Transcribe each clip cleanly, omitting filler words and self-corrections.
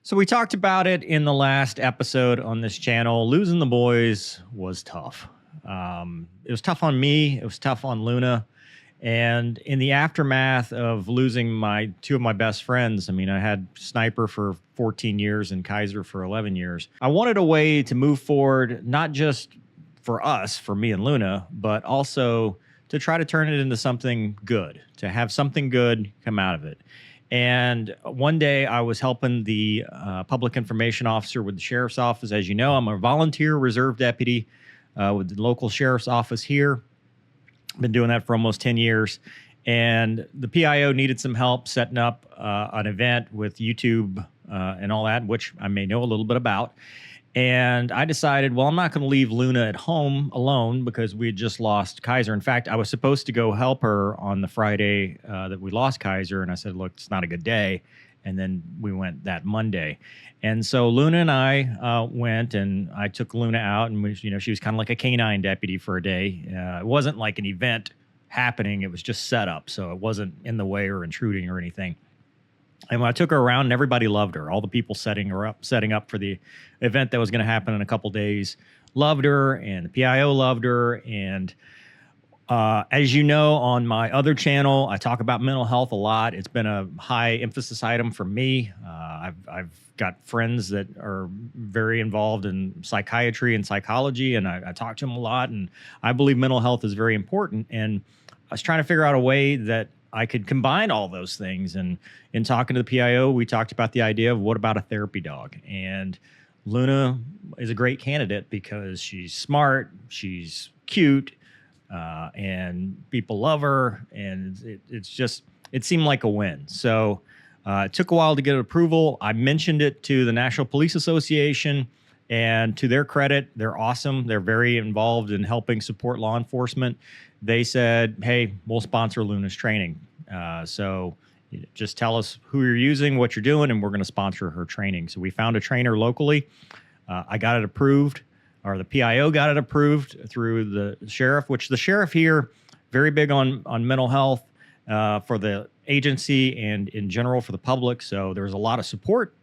So we talked about it in the last episode on this channel. Losing the boys was tough. It was tough on me. It was tough on Luna. And in the aftermath of losing two of my best friends, I mean, I had Sniper for 14 years and Kaiser for 11 years. I wanted a way to move forward, not just for us, for me and Luna, but also to try to turn it into something good, to have something good come out of it. And one day I was helping the public information officer with the sheriff's office. As you know, I'm a volunteer reserve deputy with the local sheriff's office here. Been doing that for almost 10 years. And the PIO needed some help setting up an event with YouTube and all that, which I may know a little bit about. And I decided, well, I'm not going to leave Luna at home alone because we had just lost Kaiser. In fact, I was supposed to go help her on the Friday that we lost Kaiser. And I said, look, it's not a good day. And then we went that Monday. And so Luna and I went, and I took Luna out, and she was kind of like a canine deputy for a day. It wasn't like an event happening. It was just set up. So it wasn't in the way or intruding or anything. And when I took her around, and everybody loved her. All the people setting up for the event that was going to happen in a couple days loved her, and the PIO loved her. And as you know, on my other channel, I talk about mental health a lot. It's been a high emphasis item for me. I've got friends that are very involved in psychiatry and psychology, and I talk to them a lot. And I believe mental health is very important. And I was trying to figure out a way that I could combine all those things. And in talking to the PIO, we talked about the idea of what about a therapy dog? And Luna is a great candidate because she's smart, she's cute, and people love her. And it seemed like a win. So it took a while to get approval. I mentioned it to the National Police Association, and to their credit, they're awesome. They're very involved in helping support law enforcement. They said, hey, we'll sponsor Luna's training. So just tell us who you're using, what you're doing, and we're going to sponsor her training. So we found a trainer locally. I got it approved, or the PIO got it approved through the sheriff, which the sheriff here, very big on mental health for the agency and in general for the public. So there was a lot of support,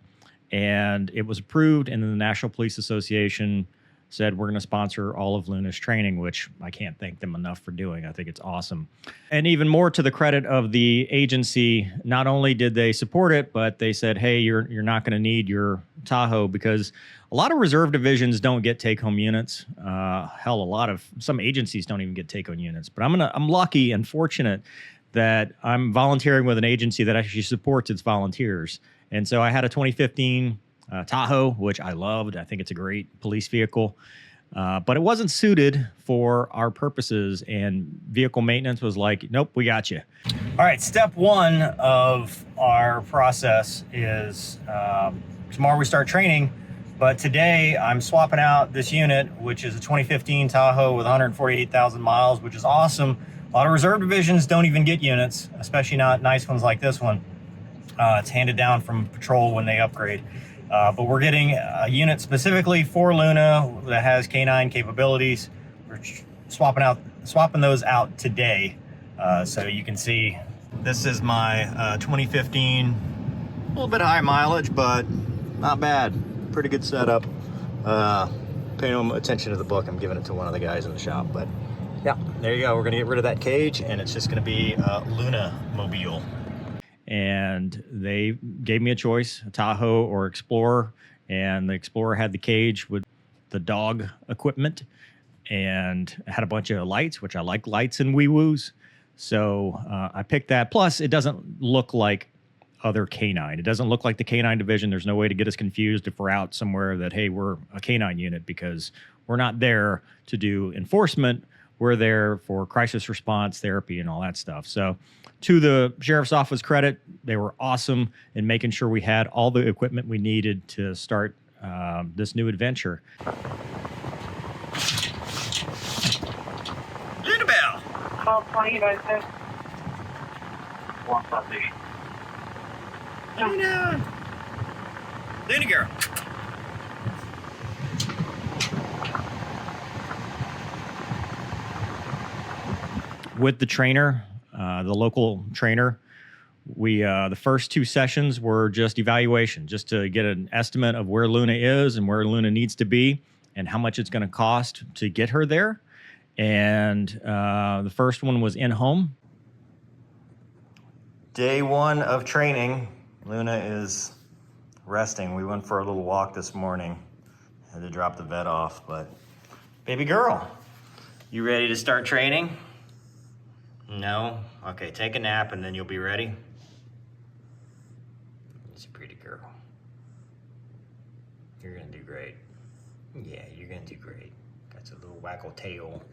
and it was approved. And then the National Police Association said, we're going to sponsor all of Luna's training, which I can't thank them enough for doing. I think it's awesome. And even more to the credit of the agency, not only did they support it, but they said, hey, you're not going to need your Tahoe, because a lot of reserve divisions don't get take-home units. Hell, some agencies don't even get take-home units. But I'm lucky and fortunate that I'm volunteering with an agency that actually supports its volunteers. And so I had a 2015 Tahoe, which I loved. I think it's a great police vehicle, but it wasn't suited for our purposes, and vehicle maintenance was like, nope, we got you. All right, step one of our process is tomorrow we start training, but today I'm swapping out this unit, which is a 2015 Tahoe with 148,000 miles, which is awesome. A lot of reserve divisions don't even get units, especially not nice ones like this one. It's handed down from patrol when they upgrade. But we're getting a unit specifically for Luna that has canine capabilities. We're swapping those out today. So you can see this is my 2015, a little bit high mileage, but not bad. Pretty good setup. Paying no attention to the book. I'm giving it to one of the guys in the shop, but yeah, there you go. We're going to get rid of that cage, and it's just going to be Luna Mobile. And they gave me a choice, a Tahoe or Explorer. And the Explorer had the cage with the dog equipment and had a bunch of lights, which I like lights and wee-woos. So I picked that. Plus, it doesn't look like other canine. It doesn't look like the canine division. There's no way to get us confused if we're out somewhere that, hey, we're a canine unit, because we're not there to do enforcement. We're there for crisis response, therapy, and all that stuff. So to the sheriff's office credit, they were awesome in making sure we had all the equipment we needed to start this new adventure. Linda Belle! Call 20, I said. Luna! Luna girl! With the trainer, the local trainer, The first 2 sessions were just evaluation, just to get an estimate of where Luna is and where Luna needs to be and how much it's going to cost to get her there. And the first one was in home. Day 1 of training. Luna is resting. We went for a little walk this morning. Had to drop the vet off, but baby girl, you ready to start training? No? Okay, take a nap and then you'll be ready. It's a pretty girl. You're gonna do great. Yeah, you're gonna do great. Got a little waggle tail.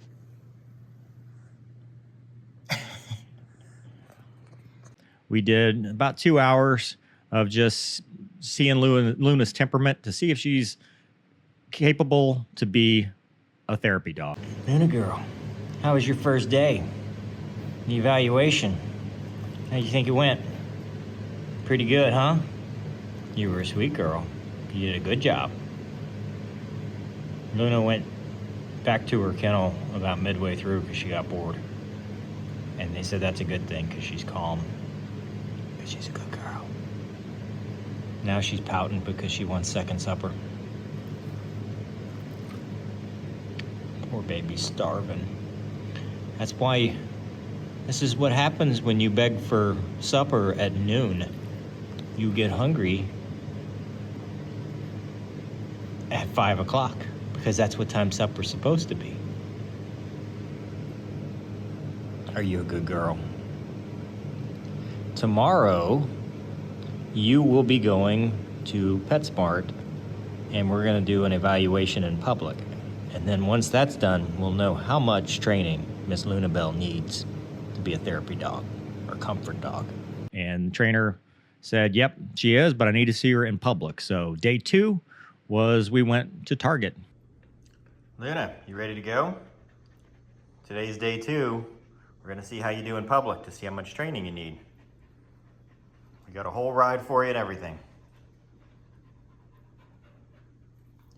We did about 2 hours of just seeing Luna's temperament to see if she's capable to be a therapy dog. Luna girl, how was your first day? The evaluation. How do you think it went? Pretty good, huh? You were a sweet girl. You did a good job. Luna went back to her kennel about midway through because she got bored. And they said that's a good thing because she's calm. Because she's a good girl. Now she's pouting because she wants second supper. Poor baby's starving. That's why this is what happens when you beg for supper at noon. You get hungry at 5 o'clock because that's what time supper's supposed to be. Are you a good girl? Tomorrow, you will be going to PetSmart and we're gonna do an evaluation in public. And then once that's done, we'll know how much training Miss Luna Belle needs to be a therapy dog or comfort dog. And the trainer said, yep, she is, but I need to see her in public. So day 2 was we went to Target. Luna, you ready to go? Today's day 2. We're gonna see how you do in public to see how much training you need. We got a whole ride for you and everything.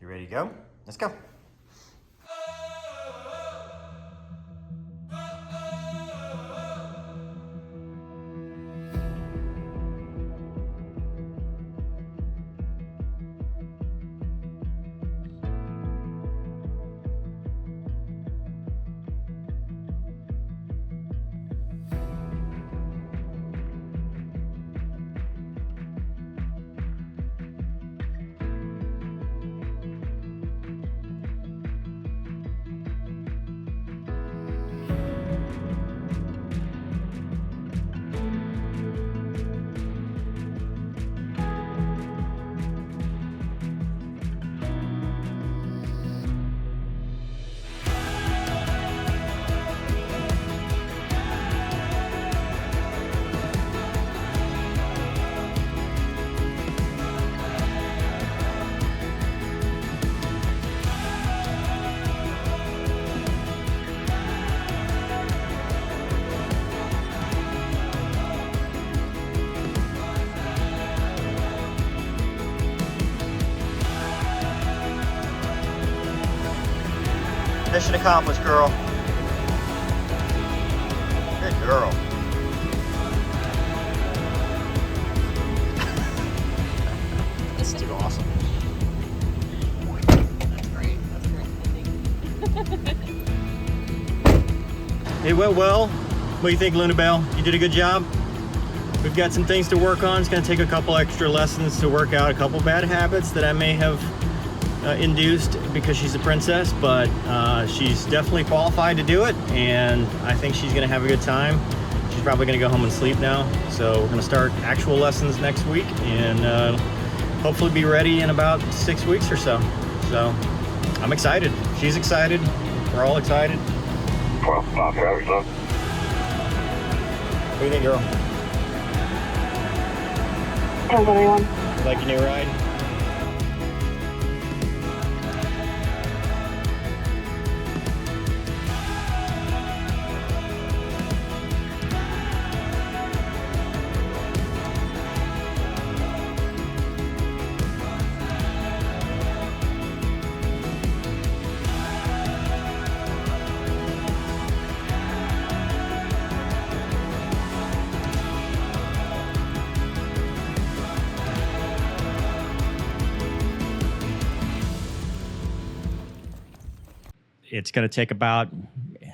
You ready to go? Let's go. Mission accomplished, girl. Good girl. This is too awesome. That's great. That's great. It went well. What do you think, Luna Belle? You did a good job? We've got some things to work on. It's going to take a couple extra lessons to work out a couple bad habits that I may have induced because she's a princess, but she's definitely qualified to do it, and I think she's gonna have a good time. She's probably gonna go home and sleep now, so we're gonna start actual lessons next week and hopefully be ready in about 6 weeks or so. So I'm excited. She's excited. We're all excited. What do you think, girl? How's everyone? You like your new ride? it's going to take about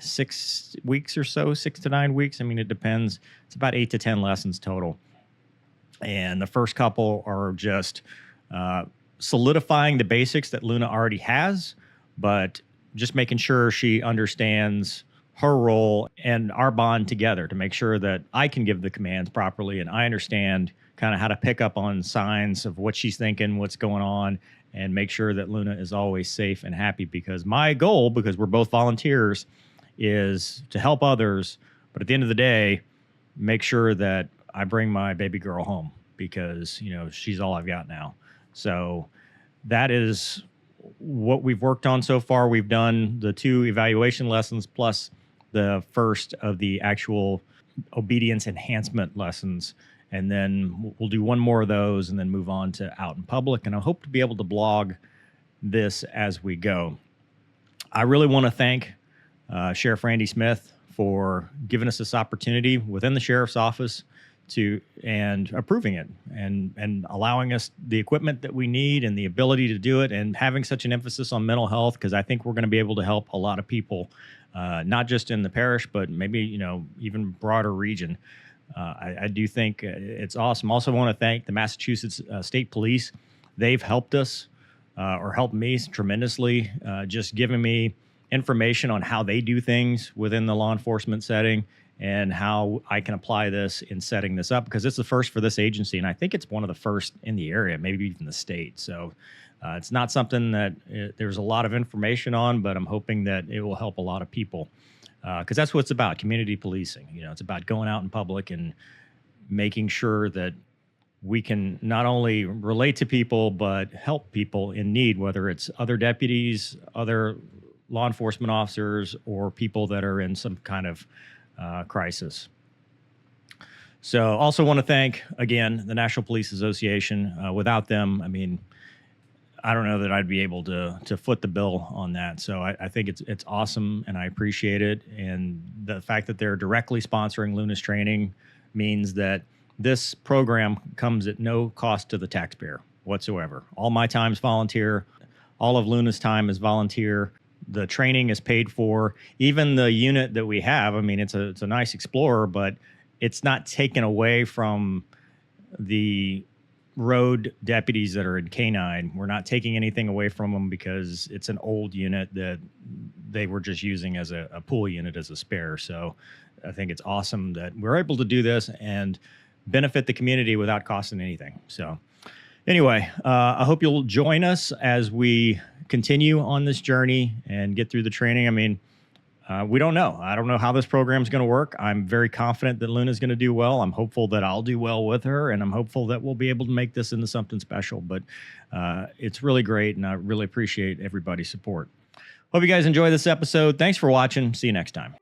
6 weeks or so, 6 to 9 weeks. I mean, it depends. It's about 8 to 10 lessons total. And the first couple are just solidifying the basics that Luna already has, but just making sure she understands her role and our bond together to make sure that I can give the commands properly and I understand kind of how to pick up on signs of what she's thinking, what's going on, and make sure that Luna is always safe and happy. Because my goal, because we're both volunteers, is to help others, but at the end of the day, make sure that I bring my baby girl home, because, you know, she's all I've got now. So that is what we've worked on so far. We've done the 2 evaluation lessons plus the first of the actual obedience enhancement lessons. And then we'll do 1 more of those and then move on to out in public. And I hope to be able to blog this as we go. I really want to thank Sheriff Randy Smith for giving us this opportunity within the sheriff's office and approving it and allowing us the equipment that we need and the ability to do it, and having such an emphasis on mental health, because I think we're going to be able to help a lot of people, not just in the parish, but maybe, you know, even broader region. I do think it's awesome. Also want to thank the Massachusetts State Police. They've helped us or helped me tremendously, just giving me information on how they do things within the law enforcement setting and how I can apply this in setting this up, because it's the first for this agency. And I think it's one of the first in the area, maybe even the state. So it's not something that there's a lot of information on, but I'm hoping that it will help a lot of people, because that's what it's about, community policing. You know, it's about going out in public and making sure that we can not only relate to people, but help people in need, whether it's other deputies, other law enforcement officers, or people that are in some kind of crisis. So also want to thank, again, the National Police Association. Without them, I mean, I don't know that I'd be able to foot the bill on that. So I think it's awesome, and I appreciate it. And the fact that they're directly sponsoring Luna's training means that this program comes at no cost to the taxpayer whatsoever. All my time's volunteer. All of Luna's time is volunteer. The training is paid for. Even the unit that we have, I mean, it's a nice Explorer, but it's not taken away from the road deputies that are in K9. We're not taking anything away from them because it's an old unit that they were just using as a pool unit as a spare. So I think it's awesome that we're able to do this and benefit the community without costing anything. So anyway, I hope you'll join us as we continue on this journey and get through the training. I mean, we don't know. I don't know how this program is going to work. I'm very confident that Luna's going to do well. I'm hopeful that I'll do well with her, and I'm hopeful that we'll be able to make this into something special. But it's really great, and I really appreciate everybody's support. Hope you guys enjoy this episode. Thanks for watching. See you next time.